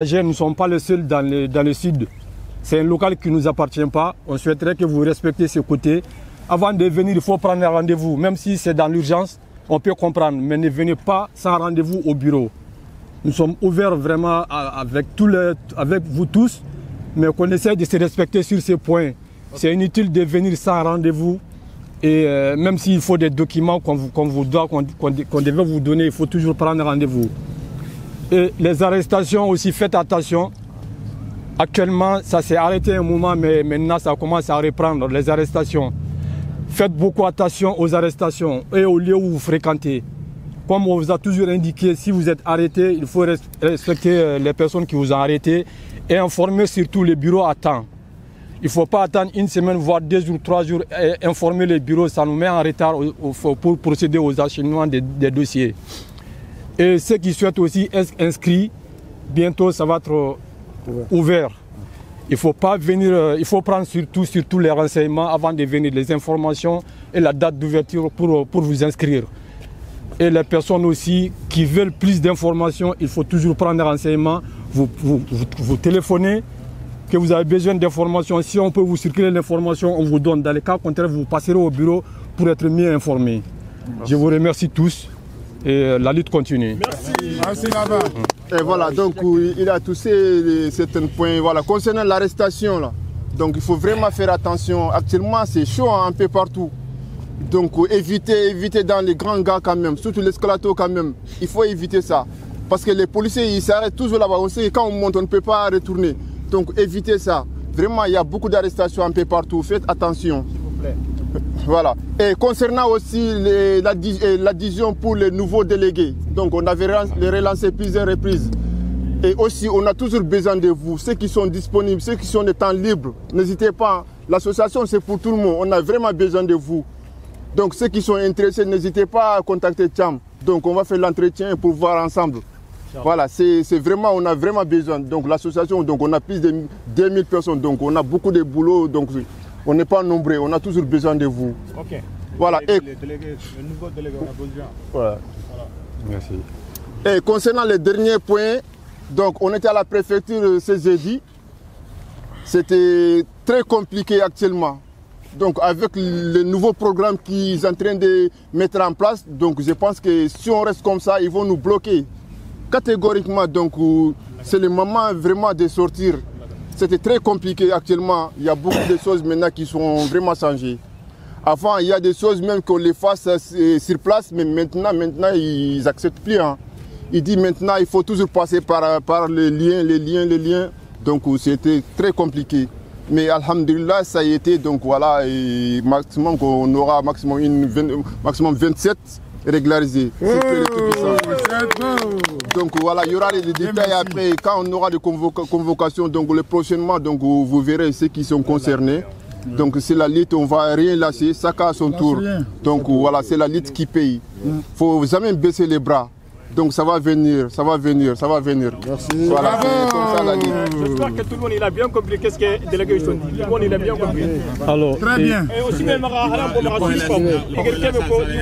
Nous ne sommes pas les seuls dans le sud. C'est un local qui ne nous appartient pas. On souhaiterait que vous respectiez ce côté. Avant de venir, il faut prendre un rendez-vous. Même si c'est dans l'urgence, on peut comprendre. Mais ne venez pas sans rendez-vous au bureau. Nous sommes ouverts vraiment avec vous tous, mais qu'on essaie de se respecter sur ces points. C'est inutile de venir sans rendez-vous. Et même s'il faut des documents qu'on devait vous donner, il faut toujours prendre rendez-vous. Et les arrestations aussi, faites attention. Actuellement, ça s'est arrêté un moment, mais maintenant ça commence à reprendre, les arrestations. Faites beaucoup attention aux arrestations et aux lieux où vous fréquentez. Comme on vous a toujours indiqué, si vous êtes arrêté, il faut respecter les personnes qui vous ont arrêté et informer surtout les bureaux à temps. Il ne faut pas attendre une semaine, voire 2 jours, 3 jours, et informer les bureaux, ça nous met en retard pour procéder aux acheminements des dossiers. Et ceux qui souhaitent aussi être inscrits, bientôt ça va être ouvert. Il ne faut pas venir, il faut prendre surtout les renseignements avant de venir, les informations et la date d'ouverture pour vous inscrire. Et les personnes aussi qui veulent plus d'informations, il faut toujours prendre des renseignements, vous téléphonez, que vous avez besoin d'informations. Si on peut vous circuler l'information, on vous donne. Dans les cas contraires, vous passerez au bureau pour être mieux informé. Je vous remercie tous. Et la lutte continue. Merci. Merci là-bas. Et voilà, donc il a touché certains points. Voilà, concernant l'arrestation, là, donc il faut vraiment faire attention. Actuellement, c'est chaud un peu partout. Donc éviter dans les grands gars quand même, surtout l'escalato quand même. Il faut éviter ça. Parce que les policiers, ils s'arrêtent toujours là-bas. On sait que quand on monte, on ne peut pas retourner. Donc évitez ça. Vraiment, il y a beaucoup d'arrestations un peu partout. Faites attention. S'il vous plaît. Voilà. Et concernant aussi l'adhésion pour les nouveaux délégués, donc on avait relancé plusieurs reprises. Et aussi, on a toujours besoin de vous, ceux qui sont disponibles, ceux qui sont des temps libres. N'hésitez pas, l'association c'est pour tout le monde, on a vraiment besoin de vous. Donc ceux qui sont intéressés, n'hésitez pas à contacter Thiam. Donc on va faire l'entretien pour voir ensemble. Voilà, c'est vraiment, on a vraiment besoin. Donc l'association, donc on a plus de 2000 personnes, donc on a beaucoup de boulot. Donc on n'est pas nombreux, on a toujours besoin de vous. Ok. Voilà. Le nouveau délégué, on a besoin. Voilà. Merci. Et concernant les derniers points, donc on était à la préfecture ce jeudi. C'était très compliqué actuellement. Donc avec le nouveau programme qu'ils sont en train de mettre en place, donc je pense que si on reste comme ça, ils vont nous bloquer. Catégoriquement, donc c'est le moment vraiment de sortir. C'était très compliqué actuellement. Il y a beaucoup de choses maintenant qui sont vraiment changées. Avant, il y a des choses même qu'on les fasse sur place, mais maintenant ils n'acceptent plus. Hein. Ils disent maintenant il faut toujours passer par les liens. Donc c'était très compliqué. Mais alhamdulillah, ça a été, donc voilà, et maximum qu'on aura maximum 27 régularisés. Donc voilà, il y aura des détails après, quand on aura des convocations, donc prochainement, donc vous verrez ceux qui sont concernés. Donc c'est la lutte, on ne va rien lâcher, chacun à son tour. Donc voilà, c'est la lutte qui paye. Il ne faut jamais baisser les bras. Donc ça va venir, ça va venir. Merci. Voilà, c'est comme ça la lutte. J'espère que tout le monde il a bien compris qu'est-ce que les délégués ont dit. Tout le monde il a bien compris. Alors, très bien. Et aussi même